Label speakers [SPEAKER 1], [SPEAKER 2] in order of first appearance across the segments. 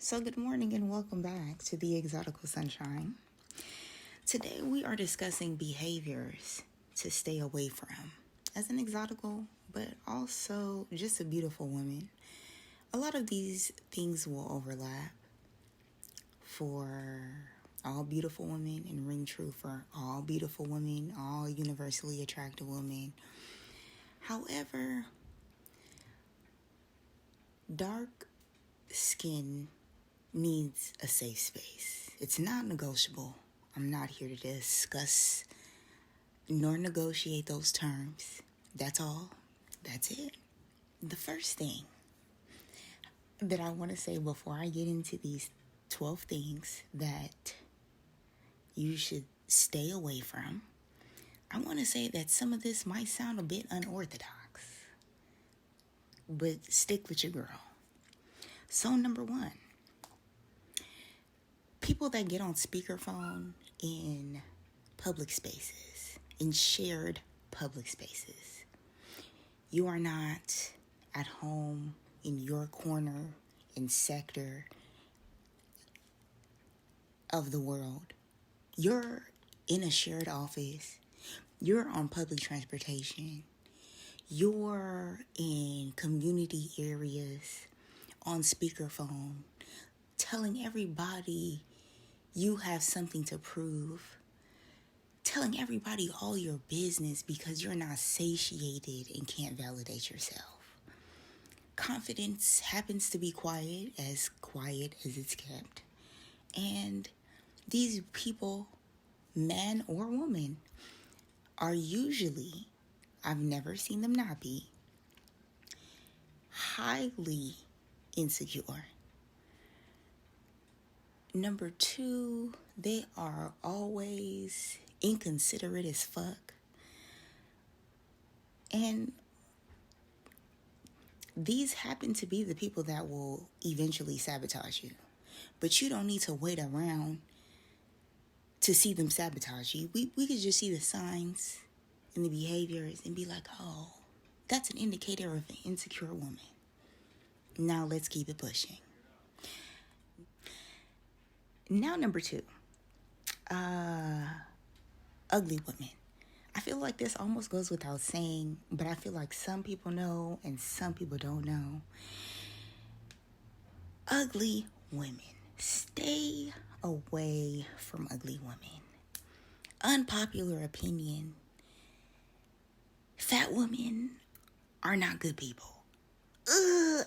[SPEAKER 1] So good morning and welcome back to the Exotical Sunshine. Today we are discussing behaviors to stay away from as an exotical, but also just a beautiful woman. A lot of these things will overlap for all beautiful women and ring true for all beautiful women, all universally attractive women. However, dark skin needs a safe space. It's not negotiable. I'm not here to discuss nor negotiate those terms. That's all. That's it. The first thing that I want to say before I get into these 12 things that you should stay away from, I want to say that some of this might sound a bit unorthodox, but stick with your girl. So number one, people that get on speakerphone in public spaces, in shared public spaces. You are not at home in your corner and sector of the world. You're in a shared office. You're on public transportation. You're in community areas on speakerphone, telling everybody you have something to prove, telling everybody all your business because you're not satiated and can't validate yourself. Confidence happens to be quiet as it's kept. And these people, man or woman, are usually, I've never seen them not be, highly insecure. Number two, they are always inconsiderate as fuck. And these happen to be the people that will eventually sabotage you. But you don't need to wait around to see them sabotage you. We could just see the signs and the behaviors and be like, oh, that's an indicator of an insecure woman. Now let's keep it pushing. Now, number two, ugly women. I feel like this almost goes without saying, but I feel like some people know and some people don't know. Ugly women. Stay away from ugly women. Unpopular opinion. Fat women are not good people.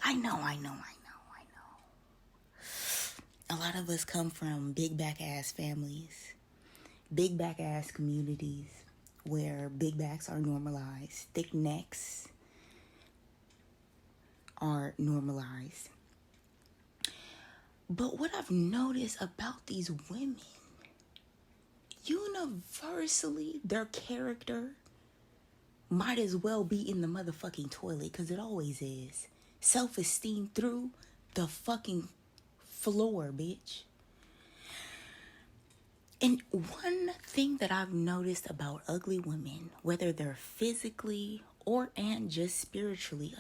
[SPEAKER 1] I know. A lot of us come from big back ass families, big back ass communities where big backs are normalized, thick necks are normalized. But what I've noticed about these women, universally, their character might as well be in the motherfucking toilet, because it always is. Self-esteem through the fucking floor, bitch. And one thing that I've noticed about ugly women, whether they're physically and just spiritually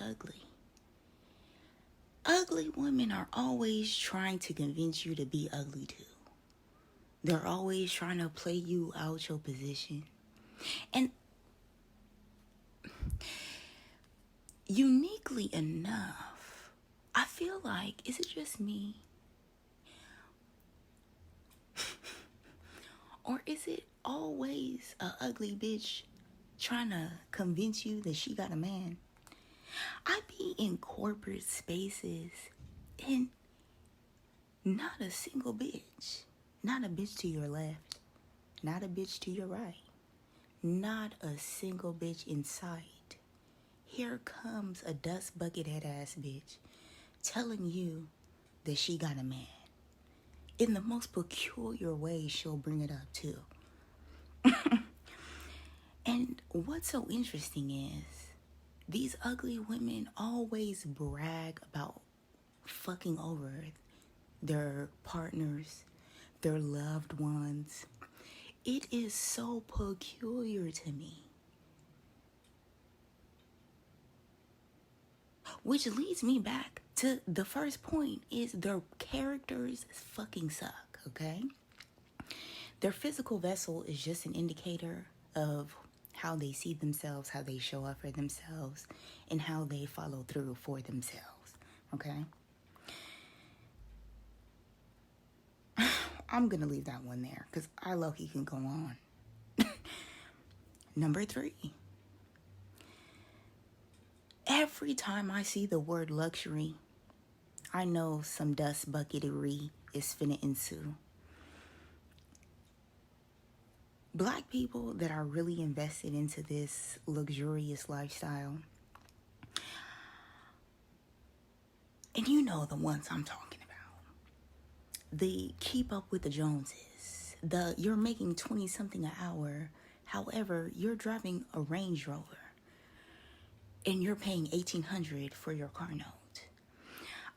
[SPEAKER 1] ugly women are always trying to convince you to be ugly too. They're always trying to play you out your position. And uniquely enough, I feel like, is it just me? Or is it always a ugly bitch trying to convince you that she got a man? I be in corporate spaces and not a single bitch. Not a bitch to your left. Not a bitch to your right. Not a single bitch in sight. Here comes a dust bucket head ass bitch telling you that she got a man. In the most peculiar way, she'll bring it up too. And what's so interesting is these ugly women always brag about fucking over their partners, their loved ones. It is so peculiar to me. Which leads me back The first point is their characters fucking suck, okay? Their physical vessel is just an indicator of how they see themselves, how they show up for themselves, and how they follow through for themselves, okay? I'm gonna leave that one there because I low-key can go on. Number 3. Every time I see the word luxury, I know some dust bucketry is finna ensue. Black people that are really invested into this luxurious lifestyle, and you know the ones I'm talking about. The keep up with the Joneses. You're making 20 something an hour. However, you're driving a Range Rover and you're paying $1,800 for your car note.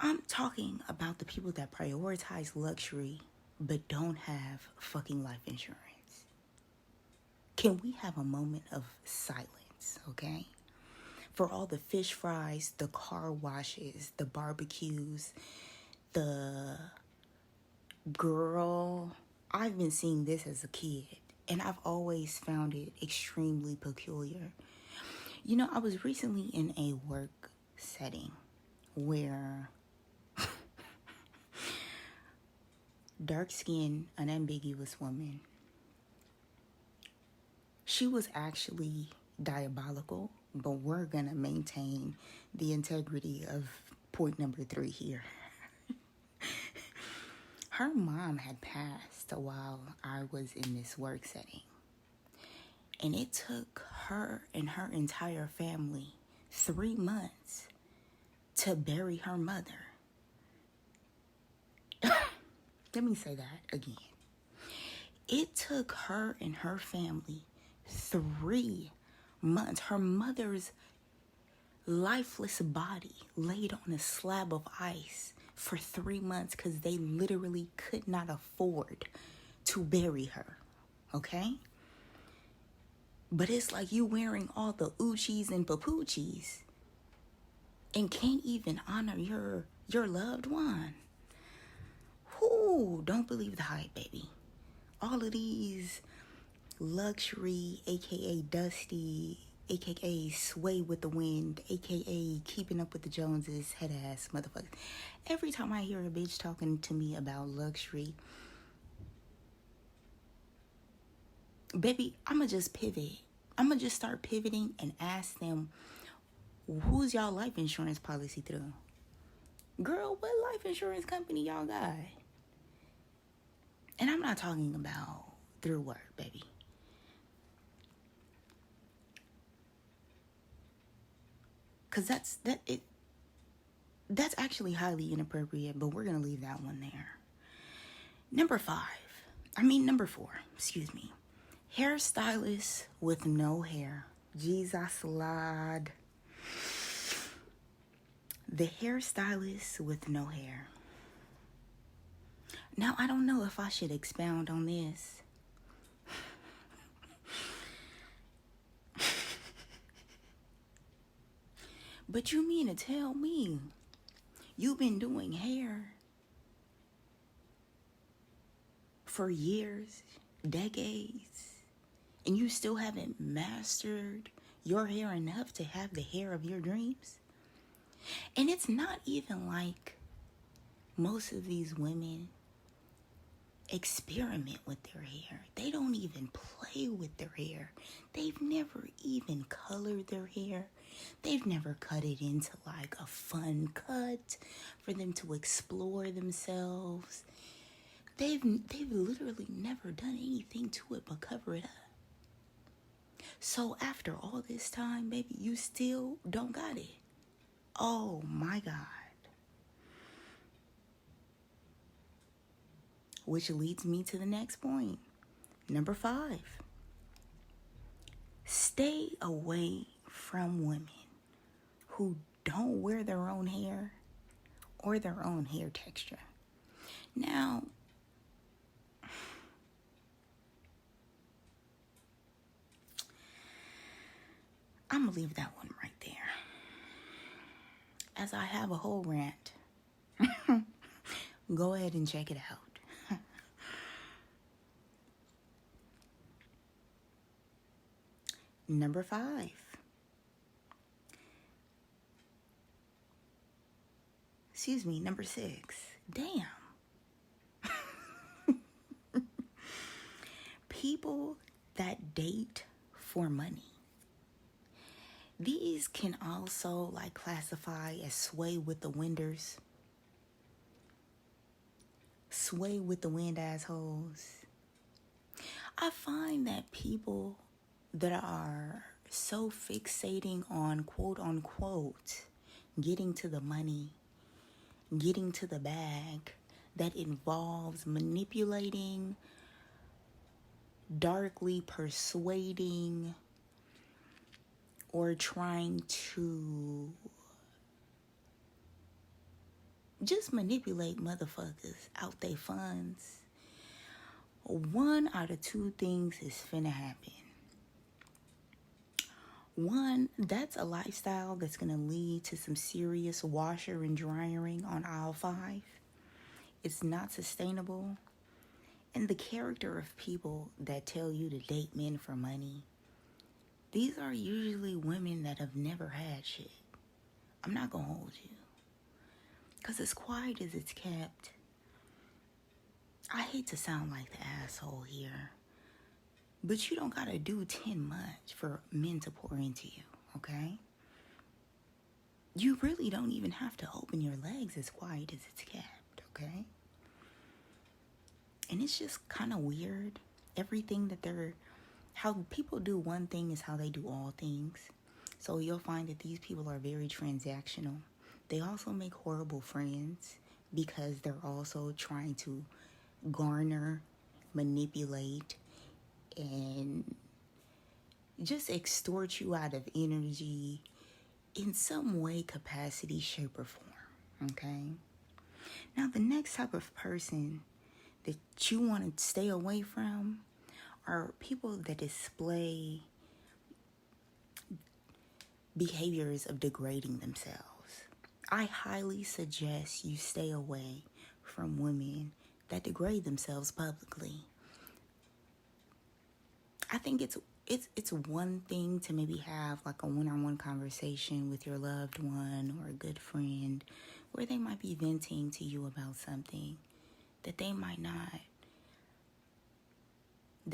[SPEAKER 1] I'm talking about the people that prioritize luxury but don't have fucking life insurance. Can we have a moment of silence, okay? For all the fish fries, the car washes, the barbecues, the girl. I've been seeing this as a kid, and I've always found it extremely peculiar. You know, I was recently in a work setting where dark-skinned, unambiguous woman, she was actually diabolical, but we're gonna maintain the integrity of point number 3 here. Her mom had passed while I was in this work setting. And it took her and her entire family 3 months to bury her mother. Let me say that again. It took her and her family 3 months. Her mother's lifeless body laid on a slab of ice for 3 months because they literally could not afford to bury her, okay? But it's like you wearing all the Uchis and Papuchis and can't even honor your loved one. Whoo, don't believe the hype, baby. All of these luxury, aka dusty, aka sway with the wind, aka keeping up with the Joneses, head ass motherfuckers. Every time I hear a bitch talking to me about luxury, baby, I'ma just pivot. I'ma just start pivoting and ask them, who's y'all life insurance policy through? Girl, what life insurance company y'all got? And I'm not talking about through work, baby. Because that's actually highly inappropriate, but we're going to leave that one there. Number 4, excuse me. Hairstylists with no hair. Jesus Lord. The hairstylists with no hair. Now, I don't know if I should expound on this. But you mean to tell me you've been doing hair for years, decades, and you still haven't mastered your hair enough to have the hair of your dreams? And it's not even like most of these women experiment with their hair. They don't even play with their hair. They've never even colored their hair. They've never cut it into like a fun cut for them to explore themselves. They've literally never done anything to it but cover it up. So after all this time, baby, you still don't got it. Oh my God. Which leads me to the next point. Number 5. Stay away from women who don't wear their own hair or their own hair texture. Now, I'm going to leave that one right there. as I have a whole rant. Go ahead and check it out. Number 5. Excuse me, number 6. Damn. People that date for money. These can also classify as sway with the winders. Sway with the wind assholes. I find that people that are so fixating on quote unquote getting to the money, getting to the bag, that involves manipulating, darkly persuading, or trying to just manipulate motherfuckers out their funds. One out of 2 things is finna happen. One, that's a lifestyle that's gonna lead to some serious washer and dryering on aisle 5. It's not sustainable. And the character of people that tell you to date men for money, these are usually women that have never had shit. I'm not gonna hold you. Because as quiet as it's kept, I hate to sound like the asshole here, but you don't gotta do 10 much for men to pour into you, okay? You really don't even have to open your legs as quiet as it's kept, okay? And it's just kind of weird. Everything that how people do one thing is how they do all things. So you'll find that these people are very transactional. They also make horrible friends because they're also trying to garner, manipulate, and just extort you out of energy in some way, capacity, shape, or form, okay? Now, the next type of person that you want to stay away from are people that display behaviors of degrading themselves. I highly suggest you stay away from women that degrade themselves publicly. I think it's one thing to maybe have a one-on-one conversation with your loved one or a good friend where they might be venting to you about something that they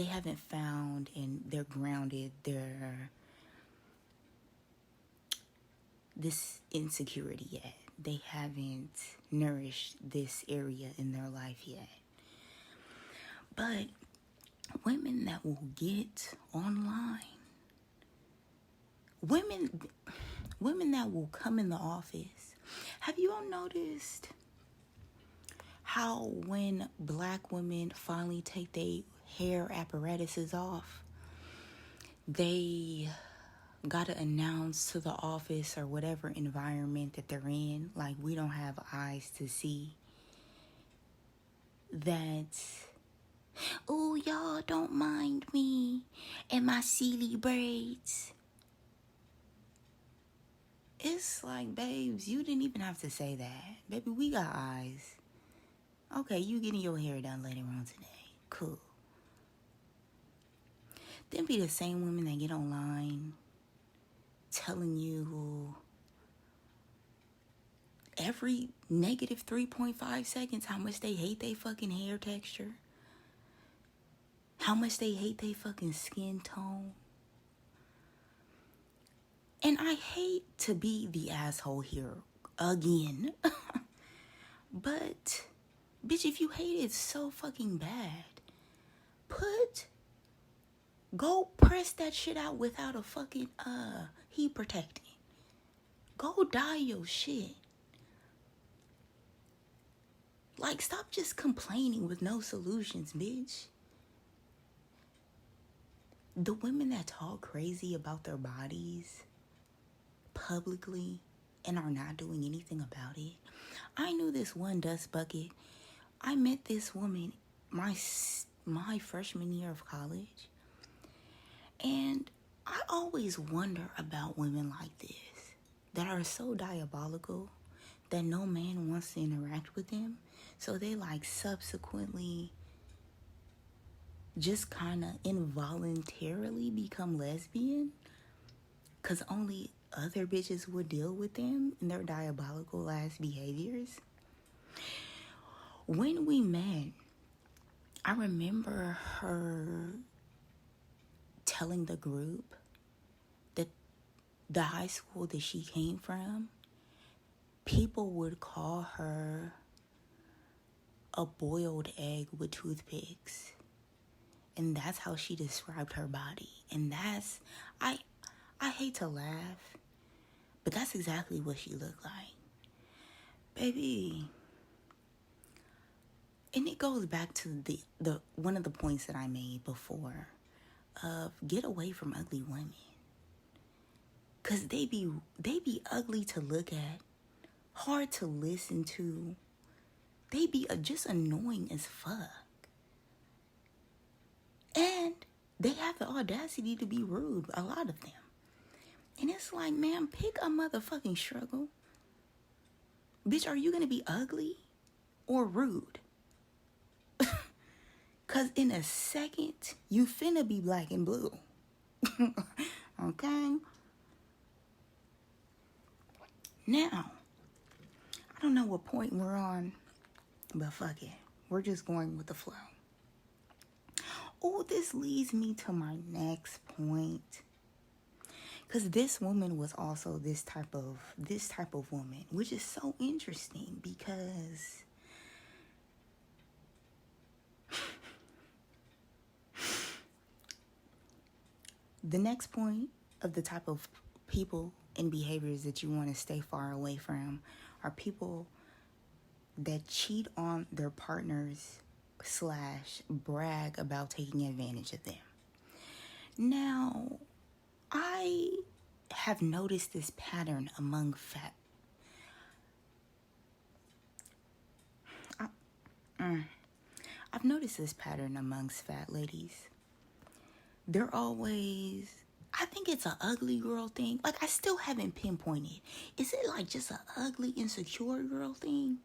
[SPEAKER 1] haven't found and they're grounded this insecurity yet. They haven't nourished this area in their life yet. But women that will get online, women that will come in the office. Have you all noticed how when black women finally take their hair apparatuses off, they gotta announce to the office or whatever environment that they're in, we don't have eyes to see, that, oh, y'all don't mind me and my silly braids. It's babes, you didn't even have to say that. Baby, we got eyes. Okay, you getting your hair done later on today. Cool. Then be the same women that get online telling you every negative 3.5 seconds how much they hate their fucking hair texture, how much they hate their fucking skin tone. And I hate to be the asshole here again, but bitch, if you hate it so fucking bad, go press that shit out without a fucking heat protectant. Go dye your shit. Stop just complaining with no solutions, bitch. The women that talk crazy about their bodies publicly and are not doing anything about it. I knew this one dust bucket. I met this woman my freshman year of college. And I always wonder about women like this that are so diabolical that no man wants to interact with them. So they like subsequently just kind of involuntarily become lesbian because only other bitches would deal with them and their diabolical ass behaviors. When we met, I remember her telling the group that the high school that she came from, people would call her a boiled egg with toothpicks. And that's how she described her body. And that's, I hate to laugh, but that's exactly what she looked like. Baby. And it goes back to the one of the points that I made before of get away from ugly women. Cause they be ugly to look at, hard to listen to. They be just annoying as fuck. And they have the audacity to be rude, a lot of them. And it's like, man, pick a motherfucking struggle. Bitch, are you gonna be ugly or rude? Cause in a second, you finna be black and blue. Okay? Now, I don't know what point we're on, but fuck it. We're just going with the flow. Oh, this leads me to my next point. Because this woman was also this type of woman, which is so interesting because the next point of the type of people and behaviors that you want to stay far away from are people that cheat on their partners / brag about taking advantage of them. Now, I have noticed this pattern among I've noticed this pattern amongst fat ladies. They're always, I think it's an ugly girl thing. Like, I still haven't pinpointed. Is it like just an ugly, insecure girl thing?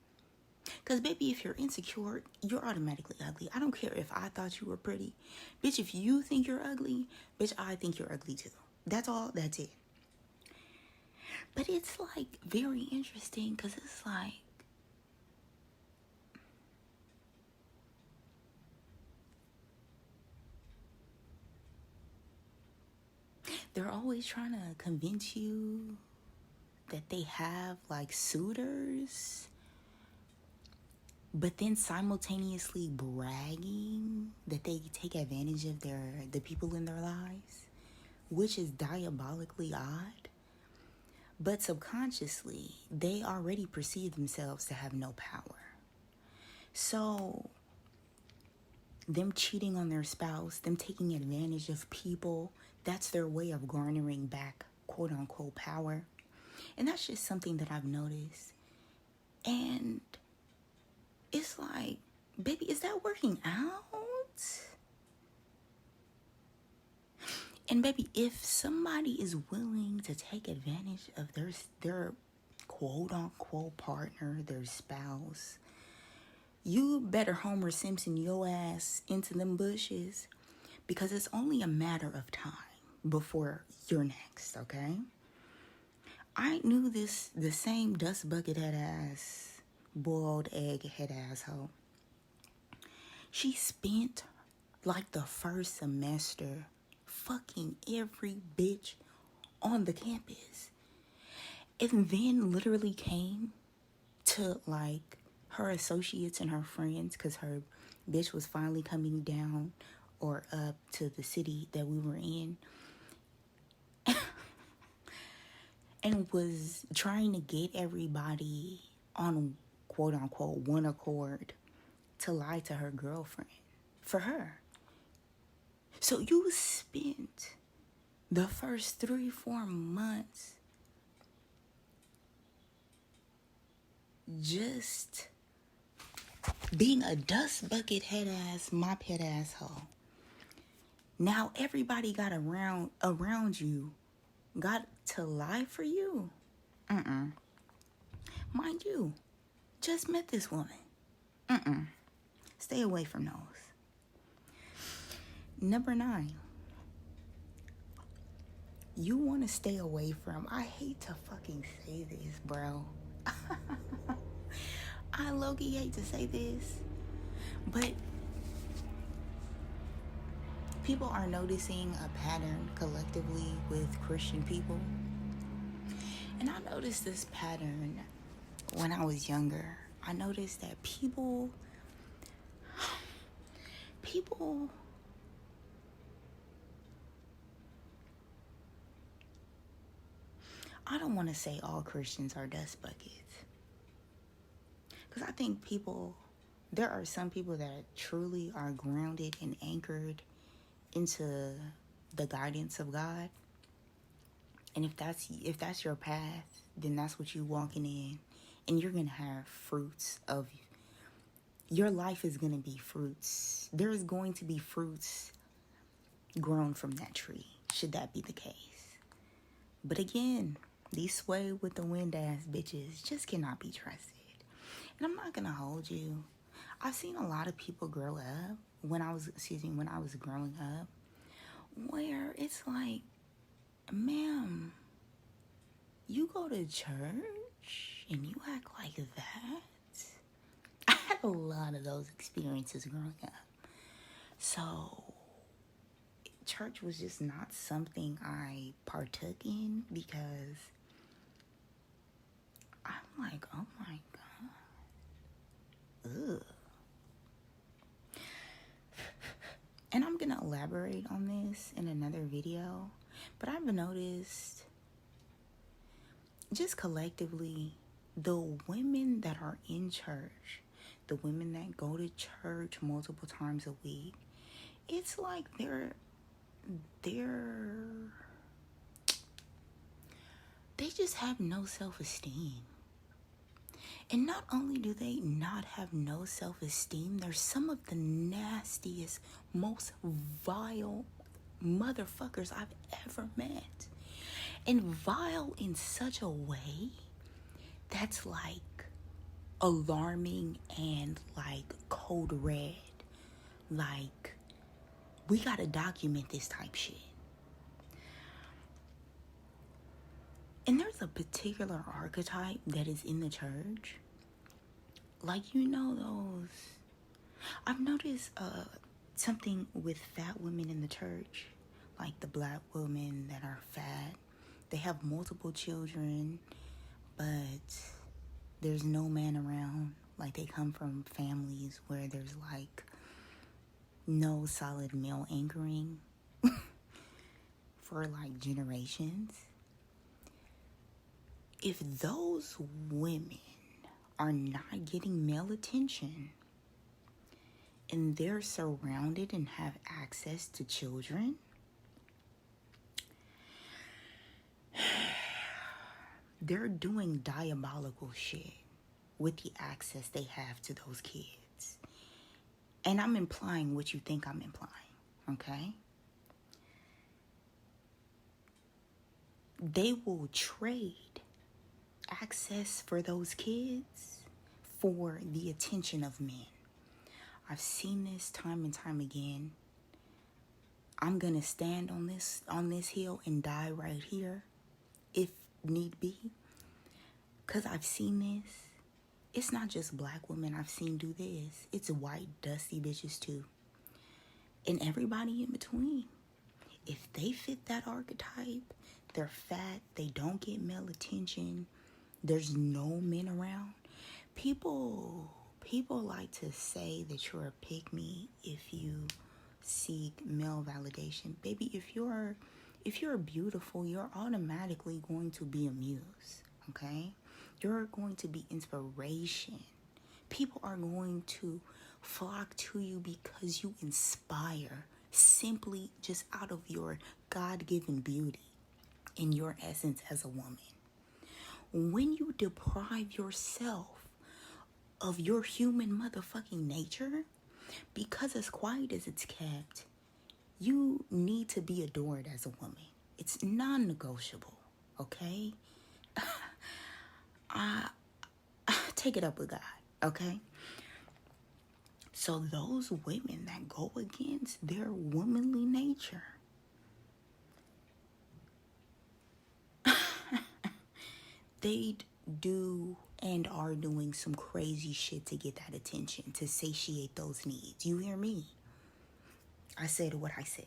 [SPEAKER 1] Because, baby, if you're insecure, you're automatically ugly. I don't care if I thought you were pretty. Bitch, if you think you're ugly, bitch, I think you're ugly too. That's all. That's it. But it's, like, very interesting because it's like, they're always trying to convince you that they have, like, suitors, but then simultaneously bragging that they take advantage of the people in their lives, which is diabolically odd. But subconsciously, they already perceive themselves to have no power. So, them cheating on their spouse, them taking advantage of people, that's their way of garnering back, quote unquote, power. And that's just something that I've noticed. And it's like, baby, is that working out? And baby, if somebody is willing to take advantage of their quote unquote partner, their spouse, you better Homer Simpson your ass into them bushes, because it's only a matter of time before you're next, okay? I knew the same dust bucket head ass, boiled egg head asshole. She spent like the first semester fucking every bitch on the campus. And then literally came to like her associates and her friends, because her bitch was finally coming down or up to the city that we were in, and was trying to get everybody on quote unquote one accord to lie to her girlfriend for her. So you spent the first 3-4 months just being a dust bucket head ass, mop head asshole. Now everybody got around you got to lie for you. Mind you, just met this woman. Stay away from those. Number 9. You want to stay away from, I hate to fucking say this, bro. I low-key hate to say this, but people are noticing a pattern collectively with Christian people. And I noticed this pattern when I was younger. I noticed that people, I don't want to say all Christians are dust buckets. Because I think there are some people that truly are grounded and anchored into the guidance of God. And if that's your path, then that's what you're walking in. And you're going to have fruits of, your life is going to be fruits. There is going to be fruits grown from that tree, should that be the case. But again, these sway with the wind ass bitches just cannot be trusted. And I'm not going to hold you. I've seen a lot of people grow up when I was growing up, where it's like, ma'am, you go to church and you act like that? I had a lot of those experiences growing up. So church was just not something I partook in, because I'm like, oh my God. Ugh. And I'm going to elaborate on this in another video, but I've noticed just collectively, the women that are in church, the women that go to church multiple times a week, it's like they just have no self-esteem. And not only do they not have no self-esteem, they're some of the nastiest, most vile motherfuckers I've ever met. And vile in such a way that's like alarming and like code red. Like, we gotta document this type shit. And there's a particular archetype that is in the church. Like, you know those. I've noticed something with fat women in the church. Like the black women that are fat. They have multiple children, but there's no man around. Like, they come from families where there's like no solid male anchoring for like generations. If those women are not getting male attention and they're surrounded and have access to children, they're doing diabolical shit with the access they have to those kids. And I'm implying what you think I'm implying, okay? They will trade access for those kids for the attention of men. I've seen this time and time again. I'm gonna stand on this hill and die right here if need be, because I've seen this. It's not just black women I've seen do this. It's white dusty bitches too, and everybody in between. If they fit that archetype, they're fat, they don't get male attention, there's no men around. People like to say that you're a pick-me if you seek male validation. Baby, if you're beautiful, you're automatically going to be a muse, okay? You're going to be inspiration. People are going to flock to you because you inspire, simply just out of your God-given beauty and your essence as a woman. When you deprive yourself of your human motherfucking nature, because as quiet as it's kept, you need to be adored as a woman. It's non-negotiable, okay? take it up with God, okay? So those women that go against their womanly nature, they do and are doing some crazy shit to get that attention, to satiate those needs. You hear me? I said what I said.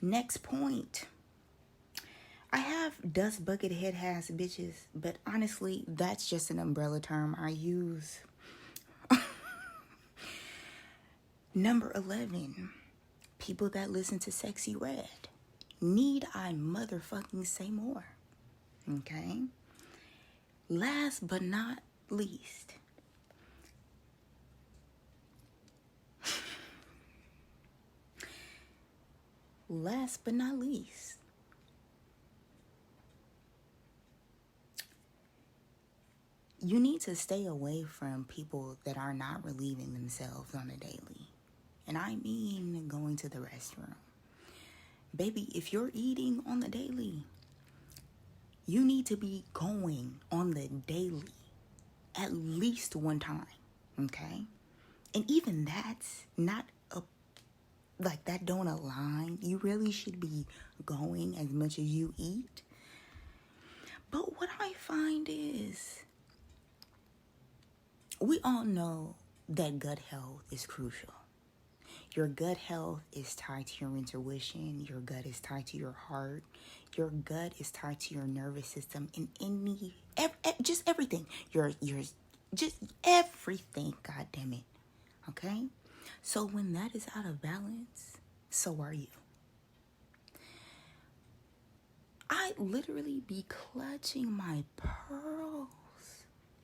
[SPEAKER 1] Next point. I have dust bucket head ass bitches, but honestly, that's just an umbrella term I use. Number 11. People that listen to Sexy Red. Need I motherfucking say more? Okay? Last but not least. Last but not least. You need to stay away from people that are not relieving themselves on a daily. And I mean going to the restroom. Baby, if you're eating on the daily, you need to be going on the daily at least one time, okay? And even that's not like that don't align. You really should be going as much as you eat. But what I find is, we all know that gut health is crucial. Your gut health is tied to your intuition. Your gut is tied to your heart. Your gut is tied to your nervous system and just everything. Just everything, God damn it. Okay? So when that is out of balance, so are you. I literally be clutching my pearls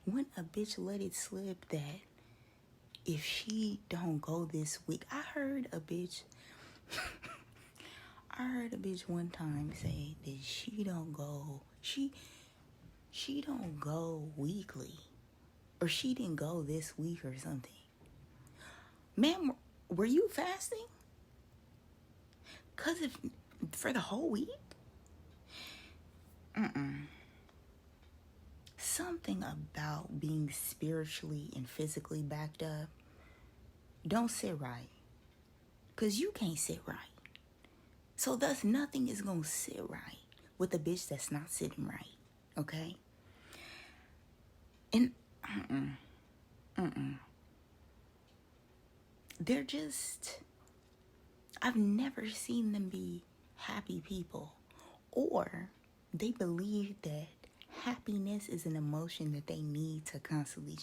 [SPEAKER 1] when a bitch let it slip that if she don't go this week. I heard a bitch one time say that she don't go weekly, or she didn't go this week or something. Ma'am, were you fasting? 'Cause if for the whole week? Something about being spiritually and physically backed up don't sit right. 'Cause you can't sit right. So thus nothing is gonna sit right with a bitch that's not sitting right. Okay? And they're just, I've never seen them be happy people. Or they believe that happiness is an emotion that they need to constantly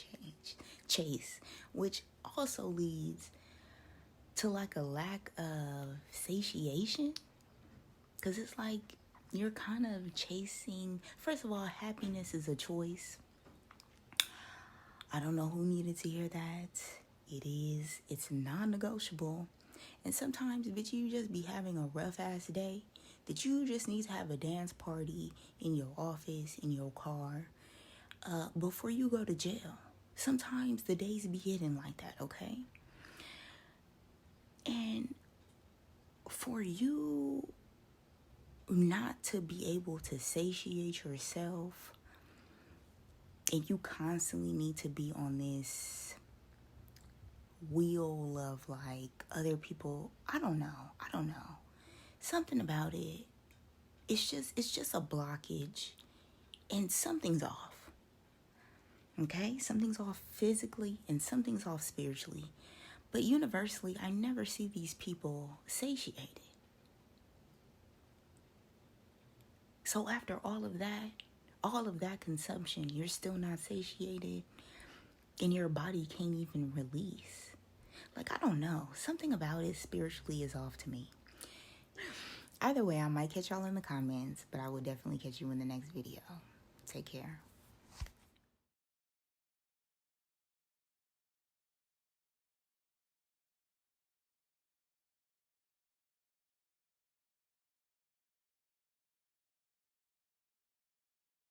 [SPEAKER 1] chase, which also leads to like a lack of satiation. Because it's like you're kind of chasing, first of all, happiness is a choice. I don't know who needed to hear that. It's non-negotiable. And sometimes, bitch, you just be having a rough ass day that you just need to have a dance party in your office, in your car, before you go to jail. Sometimes the days be hitting like that, okay? And for you not to be able to satiate yourself, and you constantly need to be on this wheel of like other people, I don't know. Something about it, it's just a blockage, and something's off. Okay? Something's off physically and something's off spiritually. But universally, I never see these people satiated. So after all of that consumption, you're still not satiated, and your body can't even release. Like, I don't know. Something about it spiritually is off to me. Either way, I might catch y'all in the comments, but I will definitely catch you in the next video. Take care.